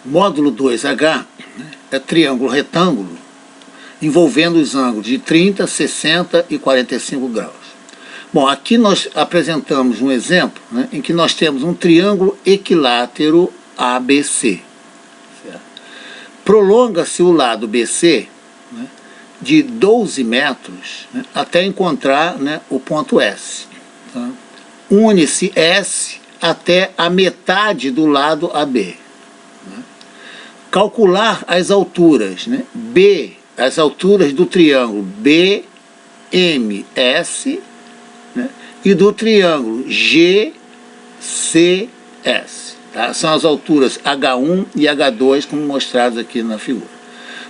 Módulo 2H, né, é triângulo retângulo envolvendo os ângulos de 30, 60 e 45 graus. Bom, aqui nós apresentamos um exemplo, né, em que nós temos um triângulo equilátero ABC. Prolonga-se o lado BC, né, de 12 metros, né, até encontrar, né, o ponto S. Tá? Une-se S até a metade do lado AB. Né? Calcular as alturas, né, as alturas do triângulo BMS, né, e do triângulo GCS. Tá? São as alturas H1 e H2, como mostrados aqui na figura.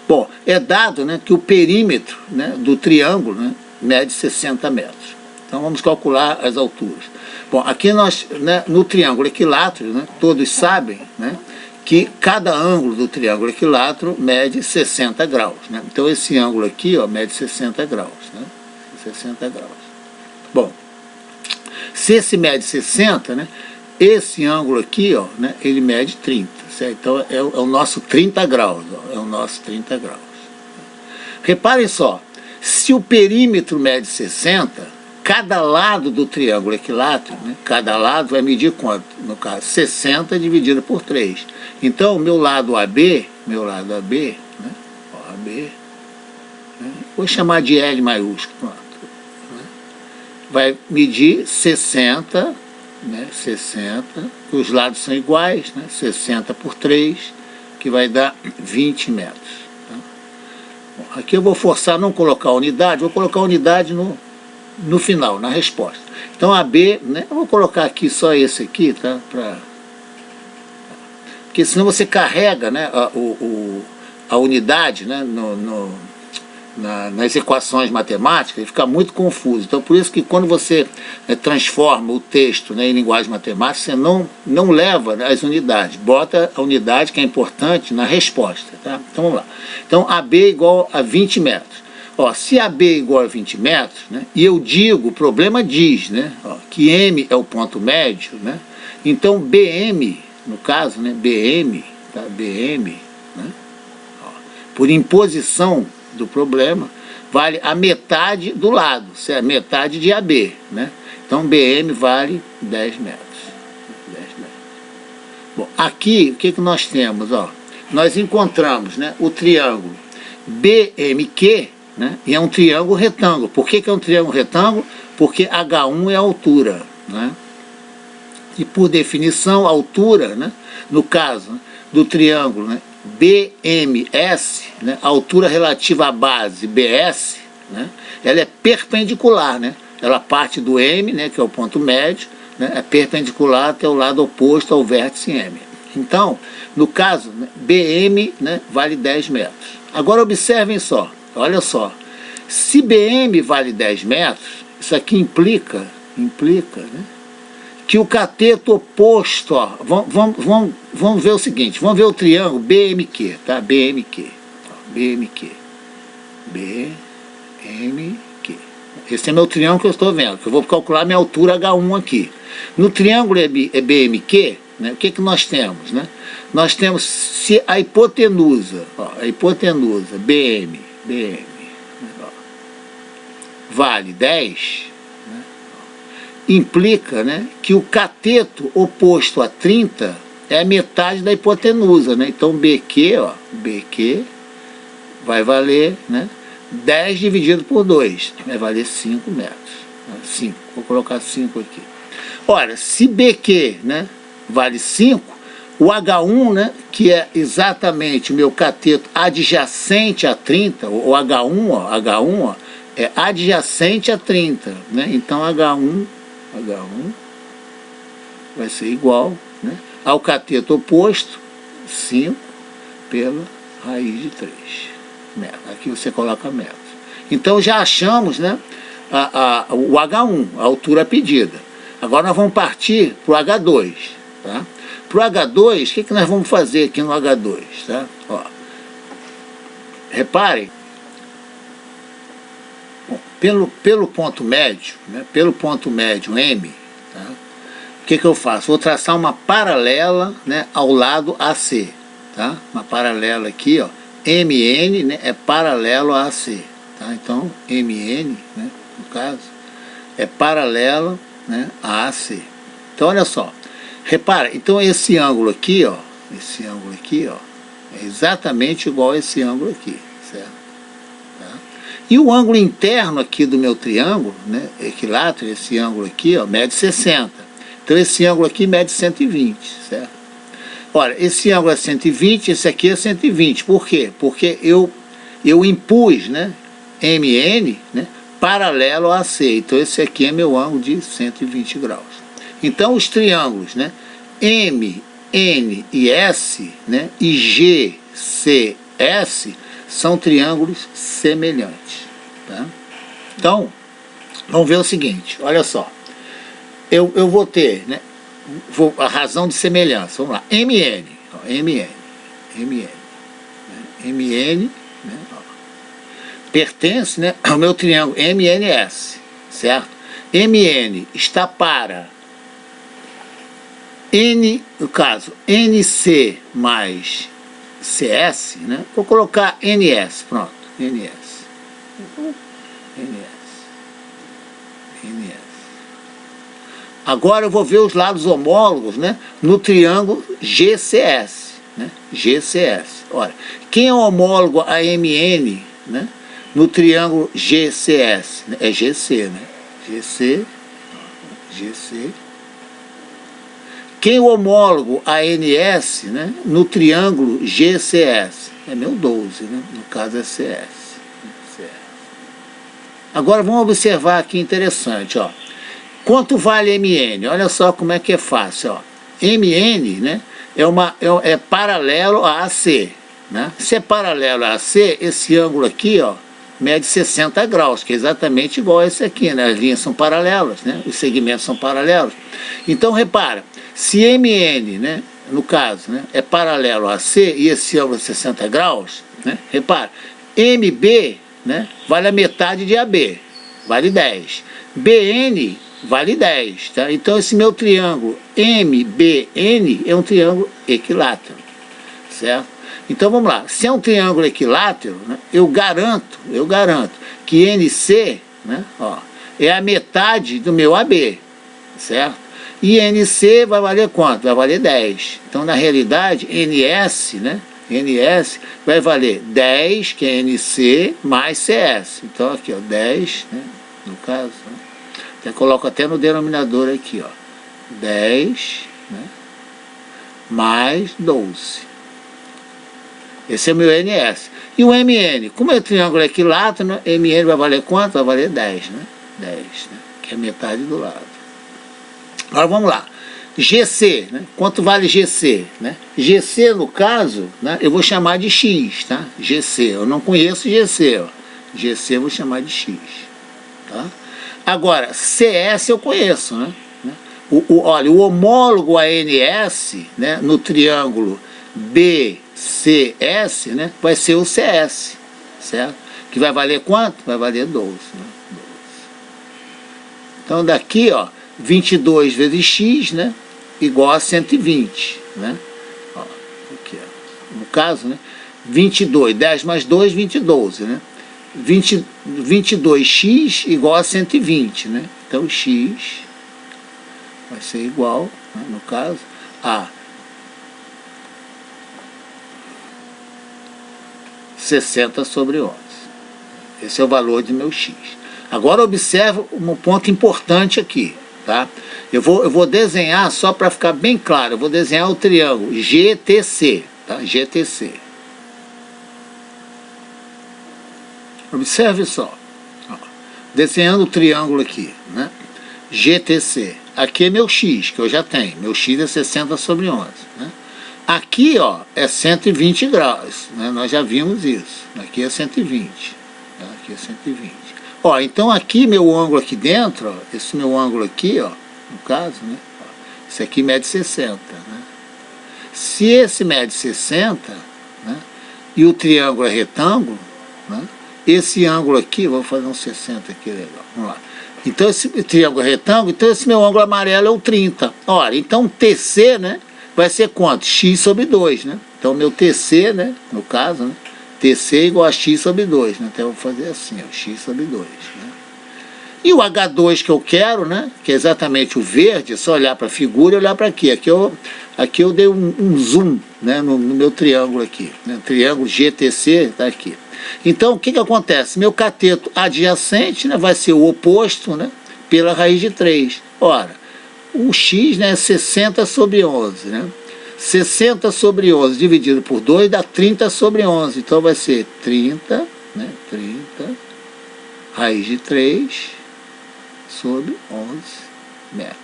Bom, é dado, né, que o perímetro, né, do triângulo, né, mede 60 metros. Então vamos calcular as alturas. Bom, aqui nós, né, no triângulo equilátero, né, todos sabem, né, que cada ângulo do triângulo equilátero mede 60 graus. Né? Então esse ângulo aqui, ó, mede 60 graus. Né? 60 graus. Bom, se esse mede 60, né, esse ângulo aqui, ó, né, ele mede 30. Certo? Então é o nosso 30 graus. Ó, é o nosso 30 graus. Reparem só, se o perímetro mede 60, cada lado do triângulo equilátero, né, cada lado vai medir quanto? No caso, 60 dividido por 3. Então, o meu lado AB, né, ó, AB, né, vou chamar de L maiúsculo, pronto, né, vai medir 60, né, 60, os lados são iguais, né, 60 por 3, que vai dar 20 metros. Tá? Bom, aqui eu vou forçar a não colocar unidade, vou colocar unidade no final, na resposta. Então, AB, né, eu vou colocar aqui só esse aqui, tá? Porque senão você carrega, né, a unidade, né, nas equações matemáticas e fica muito confuso. Então, por isso que quando você transforma o texto, né, em linguagem matemática, você não leva, né, as unidades. Bota a unidade, que é importante, na resposta. Tá? Então, vamos lá. Então, AB é igual a 20 metros. Ó, se AB é igual a 20 metros, né, e eu digo, o problema diz, né, ó, que M é o ponto médio, né, então BM, no caso, né, BM, tá, BM, né, ó, por imposição do problema, vale a metade do lado, certo? Metade de AB, né, então BM vale 10 metros. 10 metros. Bom, aqui, o que nós temos? Ó, nós encontramos, né, o triângulo BMQ, né? E é um triângulo retângulo. Por que é um triângulo retângulo? Porque H1 é a altura. Né? E por definição, a altura, né, no caso, né, do triângulo, né, BMS, né, a altura relativa à base BS, né, ela é perpendicular. Né? Ela parte do M, né, que é o ponto médio, né, é perpendicular até o lado oposto ao vértice M. Então, no caso, né, BM, né, vale 10 metros. Agora observem só. Olha só, se BM vale 10 metros, isso aqui implica, né, que o cateto oposto, ó, vamos ver o seguinte, vamos ver o triângulo BMQ, tá? BMQ, BMQ. Esse é meu triângulo que eu estou vendo, que eu vou calcular minha altura H1 aqui. No triângulo BMQ, né, o que nós temos? Né? Nós temos se a hipotenusa, ó, BM, ó, vale 10, né, implica, né, que o cateto oposto a 30 é a metade da hipotenusa. Né? Então, BQ vai valer, né, 10 dividido por 2, vai valer 5 metros. 5, vou colocar 5 aqui. Ora, se BQ, né, vale 5, o H1, né, que é exatamente o meu cateto adjacente a 30, o H1, ó, é adjacente a 30. Né? Então, H1 vai ser igual, né, ao cateto oposto, 5 pela raiz de 3 metros. Aqui você coloca metros. Então, já achamos, né, o H1, a altura pedida. Agora nós vamos partir para o H2. Tá? Para o H2, o que nós vamos fazer aqui no H2? Tá? Ó, reparem, bom, pelo ponto médio, né, pelo ponto médio M, tá? O que eu faço? Vou traçar uma paralela, né, ao lado AC. tá? Uma paralela aqui, ó, MN, né, é paralelo a AC, tá? Então, MN, né, no caso, é paralelo, né, a AC. Então, olha só, repara, então esse ângulo aqui, ó, é exatamente igual a esse ângulo aqui, certo? Tá? E o ângulo interno aqui do meu triângulo, né, equilátero, esse ângulo aqui, ó, mede 60. Então, esse ângulo aqui mede 120, certo? Olha, esse ângulo é 120, esse aqui é 120. Por quê? Porque eu impus, né, MN, né, paralelo a AC. Então, esse aqui é meu ângulo de 120 graus. Então, os triângulos, né, M, N e S, né, e G, C, S, são triângulos semelhantes. Tá? Então, vamos ver o seguinte, olha só. Eu vou ter, né, a razão de semelhança, vamos lá, MN, ó, MN, né, MN, né, ó, pertence, né, ao meu triângulo MNS, certo? MN está para N, no caso, NC mais CS, né, vou colocar NS, pronto, NS. Agora eu vou ver os lados homólogos, né, no triângulo GCS, né, GCS. Olha, quem é homólogo a MN, né, no triângulo GCS? É GC, né? GC. Quem é homólogo a NS, né, no triângulo GCS? É meu 12, né? No caso é CS. Agora vamos observar aqui interessante, ó. Quanto vale MN? Olha só como é que é fácil, ó. MN, né, é paralelo a AC, né? Se é paralelo a AC, esse ângulo aqui, ó, mede 60 graus, que é exatamente igual a esse aqui, né? As linhas são paralelas, né? Os segmentos são paralelos. Então, repara, se MN, né, no caso, né, é paralelo a AC e esse ângulo é 60 graus, né? Repara, MB, né, vale a metade de AB, vale 10. BN vale 10, tá? Então, esse meu triângulo MBN é um triângulo equilátero, certo? Então, vamos lá. Se é um triângulo equilátero, né, eu garanto que NC, né, ó, é a metade do meu AB, certo? E NC vai valer quanto? Vai valer 10. Então, na realidade, NS, né, NS vai valer 10, que é NC, mais CS. Então, aqui, ó, 10, né, no caso, né? Eu coloco até no denominador aqui, ó, 10, né, mais 12. Esse é o meu NS. E o MN, como é triângulo equilátero, né, MN vai valer quanto? Vai valer 10, né? 10, né, que é metade do lado. Agora vamos lá. GC, né? Quanto vale GC? Né? GC, no caso, né, eu vou chamar de X, tá? GC, eu não conheço GC, ó. GC eu vou chamar de X, tá? Agora, CS eu conheço, né? Olha, o homólogo a NS, né, no triângulo BCS, né, vai ser o CS, certo? Que vai valer quanto? Vai valer 12, né? 12. Então, daqui, ó, 22 vezes X, né, igual a 120, né? Ó, aqui, ó. No caso, né, 22, 10 mais 2, 22, né? 22x igual a 120, né? Então, x vai ser igual, né, no caso, a 60 sobre 11. Esse é o valor de meu x. Agora, observe um ponto importante aqui, tá? Eu vou desenhar, só para ficar bem claro, eu vou desenhar o triângulo GTC, tá? GTC. Observe só, ó, desenhando o triângulo aqui, né? GTC. Aqui é meu X, que eu já tenho. Meu X é 60 sobre 11. Né? Aqui, ó, é 120 graus. Né? Nós já vimos isso. Aqui é 120. Tá? Aqui é 120. Ó, então aqui, meu ângulo aqui dentro, ó, esse meu ângulo aqui, ó, no caso, né? Ó, esse aqui mede 60. Né? Se esse mede 60, né? E o triângulo é retângulo, né? Esse ângulo aqui, vou fazer um 60 aqui, legal, vamos lá. Então, esse triângulo é retângulo, então esse meu ângulo amarelo é o 30. Olha, então TC, né? vai ser quanto? X sobre 2, né? Então, meu TC, né, no caso, né, TC igual a X sobre 2, né? Então, eu vou fazer assim, ó, X sobre 2, né? E o H2 que eu quero, né, que é exatamente o verde, é só olhar para a figura e olhar para aqui. Aqui eu dei um zoom, né, no meu triângulo aqui. Né, triângulo GTC está aqui. Então, o que, que acontece? Meu cateto adjacente, né, vai ser o oposto, né, pela raiz de 3. Ora, o X, né, é 60 sobre 11. Né? 60 sobre 11 dividido por 2 dá 30 sobre 11. Então, vai ser 30, né, 30, raiz de 3 sobre 11 metros.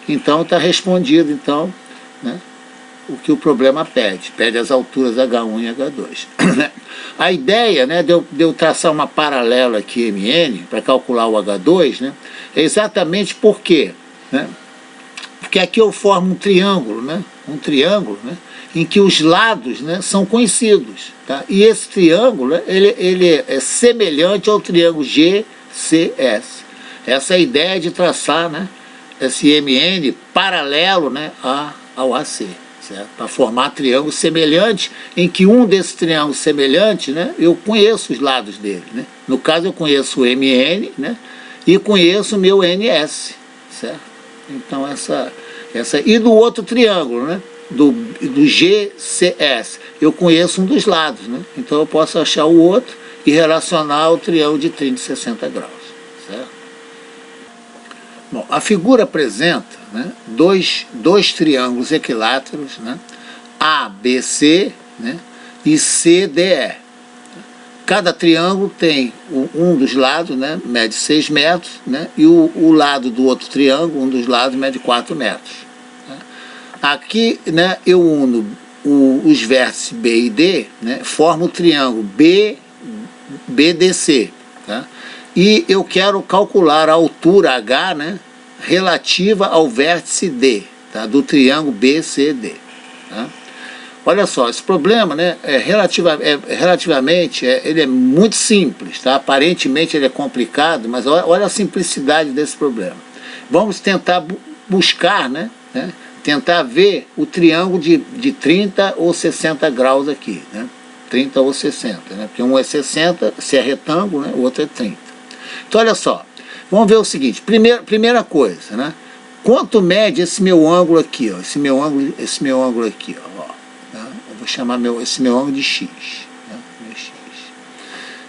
Então, está respondido, então, né, o que o problema pede. Pede as alturas H1 e H2. A ideia, né, de eu traçar uma paralela aqui, MN, para calcular o H2, né, é exatamente por quê? Né? Porque aqui eu formo um triângulo, né, em que os lados, né, são conhecidos. Tá? E esse triângulo, né, ele é semelhante ao triângulo GCS. Essa é a ideia de traçar, né, esse MN paralelo, né, ao AC, para formar triângulo semelhante, em que um desses triângulos semelhantes, né, eu conheço os lados dele. Né? No caso, eu conheço o MN, né, e conheço o meu NS. Certo? Então, e do outro triângulo, né, do GCS, eu conheço um dos lados. Né? Então, eu posso achar o outro e relacionar o triângulo de 30 e 60 graus. Certo? Bom, a figura apresenta, né, dois triângulos equiláteros, né, ABC, né, e CDE. Cada triângulo tem um dos lados, né, mede 6 metros, né, e o lado do outro triângulo, um dos lados, mede 4 metros. Né. Aqui, né, eu uno os vértices B e D, né, forma o triângulo BDC. Tá? E eu quero calcular a altura H, né, relativa ao vértice D, tá, do triângulo BCD. Tá? Olha só, esse problema, né, relativamente ele é muito simples. Tá? Aparentemente ele é complicado, mas olha a simplicidade desse problema. Vamos tentar buscar, né, tentar ver o triângulo de 30 ou 60 graus aqui. Né? 30 ou 60, né? Porque um é 60, se é retângulo, né? O outro é 30. Então, olha só, vamos ver o seguinte, primeira coisa, né? Quanto mede esse meu ângulo aqui, ó, esse meu ângulo aqui, ó, tá? Eu vou chamar esse meu ângulo de X, né? Meu X.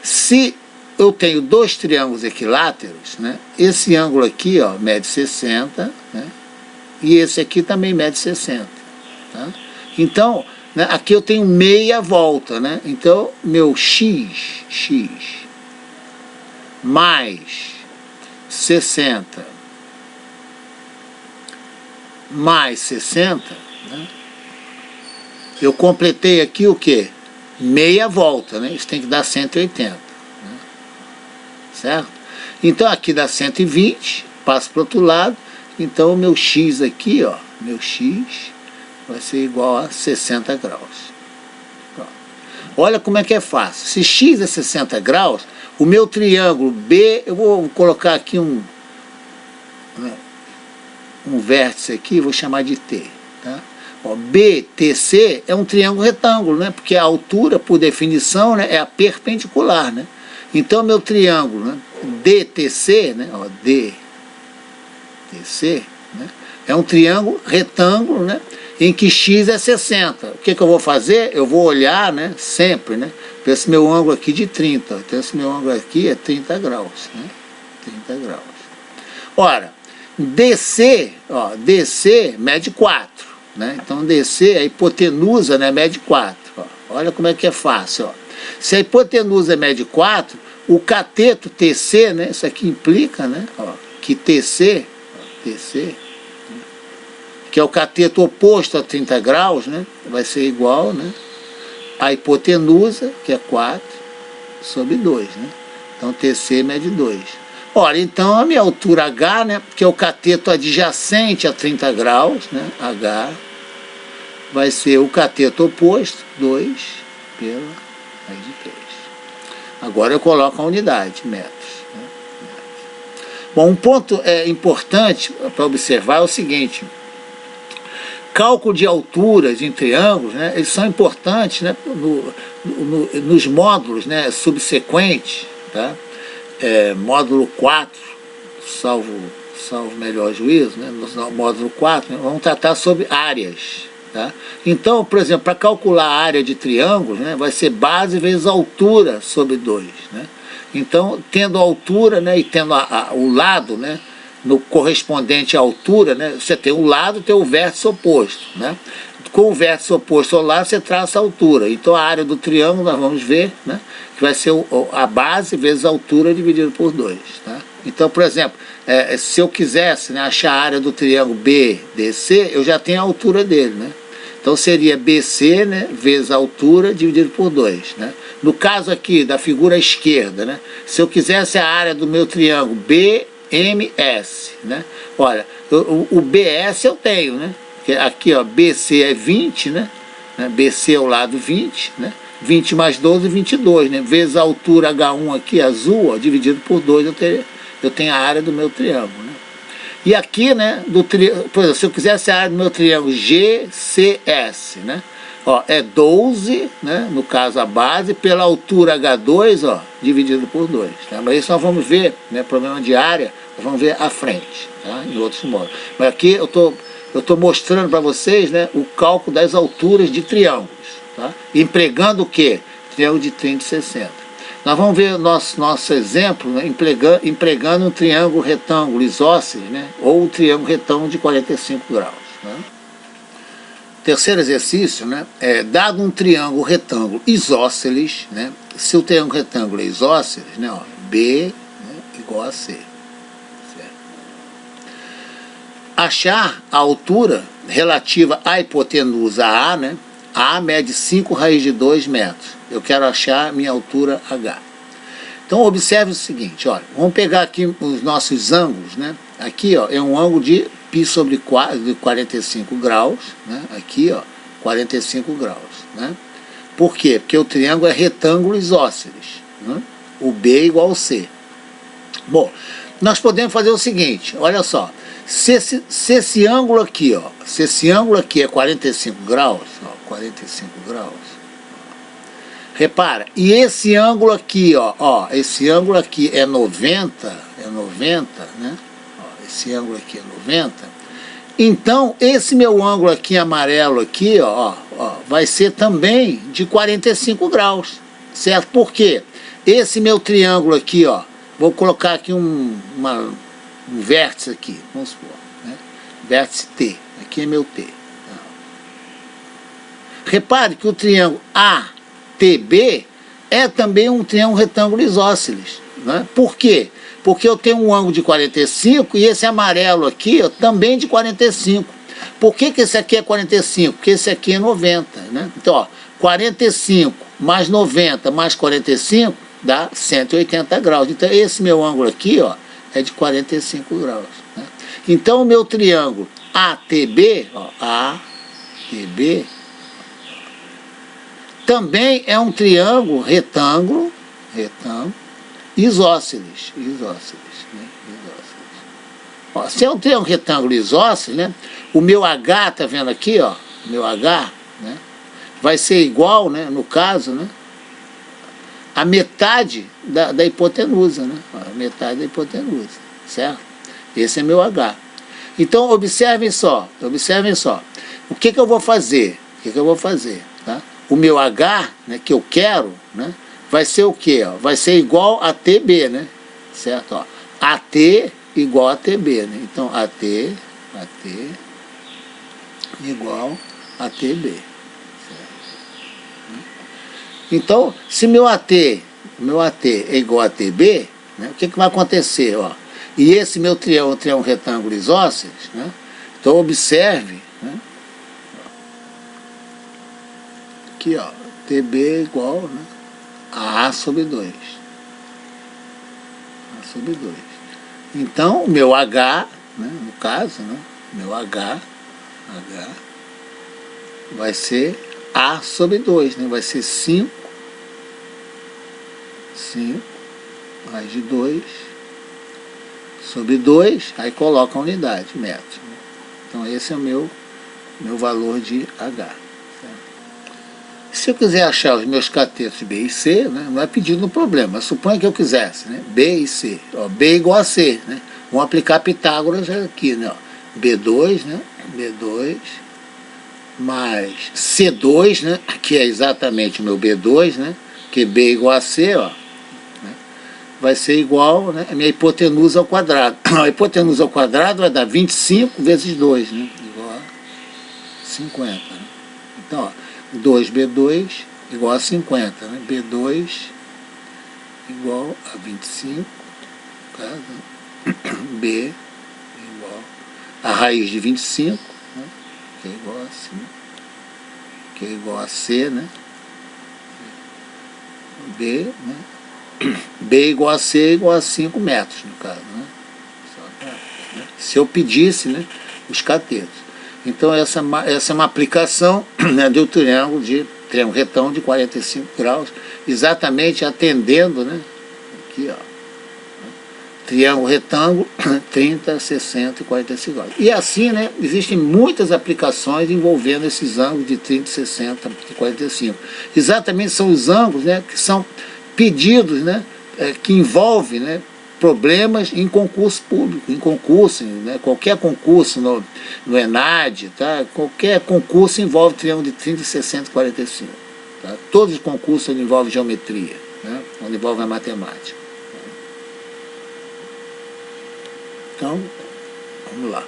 Se eu tenho dois triângulos equiláteros, né? Esse ângulo aqui, ó, mede 60, né? E esse aqui também mede 60, tá? Então, né, aqui eu tenho meia volta, né? Então, meu X mais 60 mais 60, né? Eu completei aqui o quê? Meia volta, né? Isso tem que dar 180, né? Certo? Então, aqui dá 120, passo para o outro lado. Então, o meu X aqui, ó, meu X vai ser igual a 60 graus. Pronto. Olha como é que é fácil. Se X é 60 graus, o meu triângulo B, eu vou colocar aqui um vértice aqui, vou chamar de T. Tá? Ó, BTC é um triângulo retângulo, né? Porque a altura, por definição, né, é a perpendicular. Né? Então, meu triângulo, né, DTC, né, ó, DTC, né, é um triângulo retângulo, né, em que X é 60. O que eu vou fazer? Eu vou olhar, né, sempre, né, para esse meu ângulo aqui de 30. Então, esse meu ângulo aqui é 30 graus. Né, 30 graus. Ora, DC, ó, DC mede 4. Né, então, DC, a hipotenusa, né, mede 4. Ó. Olha como é que é fácil. Ó. Se a hipotenusa mede 4, o cateto TC, né, isso aqui implica, né, ó, que TC, que é o cateto oposto a 30 graus, né, vai ser igual, né, a hipotenusa, que é 4, sobre 2. Né? Então, TC mede 2. Ora, então, a minha altura H, né, que é o cateto adjacente a 30 graus, né, H, vai ser o cateto oposto, 2 pela raiz de 3. Agora eu coloco a unidade, metros. Né? Bom, um ponto importante para observar é o seguinte. cálculo de alturas em triângulos, né, eles são importantes, né, nos módulos, né, subsequentes, tá? Módulo 4, salvo melhor juízo, né, no módulo 4, né, vamos tratar sobre áreas. Tá? Então, por exemplo, para calcular a área de triângulos, né, vai ser base vezes altura sobre 2. Né? Então, tendo a altura, né, e tendo o lado, né, no correspondente à altura, né, você tem o lado e tem o vértice oposto. Né? Com o vértice oposto ao lado, você traça a altura. Então, a área do triângulo, nós vamos ver, né, que vai ser a base vezes a altura dividido por 2. Tá? Então, por exemplo, se eu quisesse, né, achar a área do triângulo BDC, eu já tenho a altura dele. Né? Então seria BC, né, vezes a altura dividido por 2. Né? No caso aqui da figura esquerda, né, se eu quisesse a área do meu triângulo BMS, né, olha, o BS eu tenho, né, aqui ó, BC é 20, né, BC é o lado 20, né, 20 mais 12, 22, né, vezes a altura H1 aqui, azul, ó, dividido por 2, eu tenho a área do meu triângulo. Né? E aqui, né, por exemplo, se eu quisesse a área do meu triângulo GCS, né, ó, é 12, né, no caso a base, pela altura H2, ó, dividido por 2. Tá? Mas isso nós vamos ver, né, problema de área, nós vamos ver à frente, tá, em outros modos. Mas aqui eu tô mostrando para vocês, né, o cálculo das alturas de triângulos, tá? Empregando o quê? Triângulo de 30 e 60. Nós vamos ver nosso exemplo, né, empregando um triângulo retângulo isósceles, né, ou um triângulo retângulo de 45 graus. Né? Terceiro exercício, né, dado um triângulo retângulo isósceles, né, se o triângulo retângulo é isósceles, né, ó, B, né, igual a C. Certo? Achar a altura relativa à hipotenusa A, né, A mede 5 raiz de 2 metros. Eu quero achar minha altura H. Então, observe o seguinte, olha, vamos pegar aqui os nossos ângulos, né? Aqui, ó, é um ângulo de π sobre 4, de 45 graus, né? Aqui, ó, 45 graus, né? Por quê? Porque o triângulo é retângulo isósceles, né? O B é igual ao C. Bom, nós podemos fazer o seguinte, olha só, se esse ângulo aqui, ó, se esse ângulo aqui é 45 graus, ó, 45 graus, repara, e esse ângulo aqui, ó, esse ângulo aqui é 90, né? Ó, esse ângulo aqui é 90. Então, esse meu ângulo aqui amarelo aqui, ó, vai ser também de 45 graus, certo? Por quê? Esse meu triângulo aqui, ó, vou colocar aqui um vértice aqui, vamos supor, né? Vértice T, aqui é meu T. Repare que o triângulo ATB é também um triângulo retângulo isósceles. Né? Por quê? Porque eu tenho um ângulo de 45 e esse amarelo aqui ó, também de 45. Por que esse aqui é 45? Porque esse aqui é 90. Né? Então, ó, 45 mais 90 mais 45 dá 180 graus. Então, esse meu ângulo aqui ó, é de 45 graus. Né? Então, o meu triângulo ATB, ó, ATB, também é um triângulo retângulo isósceles. Né? Isósceles. Ó, se é um triângulo retângulo isósceles, né? O meu H, tá vendo aqui, ó? O meu H, né? Vai ser igual, né? No caso, né? A metade da hipotenusa, né? A metade da hipotenusa, certo? Esse é meu H. Então, observem só. O que eu vou fazer? Tá? O meu H, né, que eu quero, né, vai ser o quê? Ó? Vai ser igual a TB, né? Certo? Ó, AT igual a TB, né? Então, AT igual a TB. Certo? Então, se meu AT é igual a TB, né, o que vai acontecer? Ó? E esse meu triângulo é um retângulo isósceles, né? Então, observe, né? Aqui, ó, TB é igual, né, a A sobre 2. A sobre 2. Então, o meu H, né, no caso, né, meu H vai ser A sobre 2, né, vai ser 5 raiz de 2 sobre 2, aí coloca a unidade, metro. Então, esse é o meu meu valor de H. Se eu quiser achar os meus catetos B e C, né, não é pedido no problema, mas suponha que eu quisesse, né, B e C, ó, B igual a C, né, vamos aplicar Pitágoras aqui, né, ó, B2, né, B2 mais C2, né, que é exatamente o meu B2, né, que B igual a C, ó, né, vai ser igual, né, a minha hipotenusa ao quadrado. A hipotenusa ao quadrado vai dar 25 vezes 2, né, igual a 50. Né? Então, ó, 2B2 igual a 50, né? B2 igual a 25, tá? B igual a raiz de 25, né? Que é igual a 5, que é igual a C, né? B, né? B igual a C igual a 5 metros, no caso, né? Se eu pedisse, né, os catetos. Então essa é uma aplicação, né, do triângulo retão de 45 graus, exatamente atendendo, né, aqui, ó, triângulo retângulo, 30, 60 e 45 graus. E assim, né, existem muitas aplicações envolvendo esses ângulos de 30, 60 e 45. Exatamente são os ângulos, né, que são pedidos, né, que envolvem, né, problemas em concurso público, em concurso, né, qualquer concurso no ENAD, tá? Qualquer concurso envolve triângulo de 30, 60 e 45. Tá? Todos os concursos onde envolvem geometria, né? Onde envolvem a matemática. Então, vamos lá.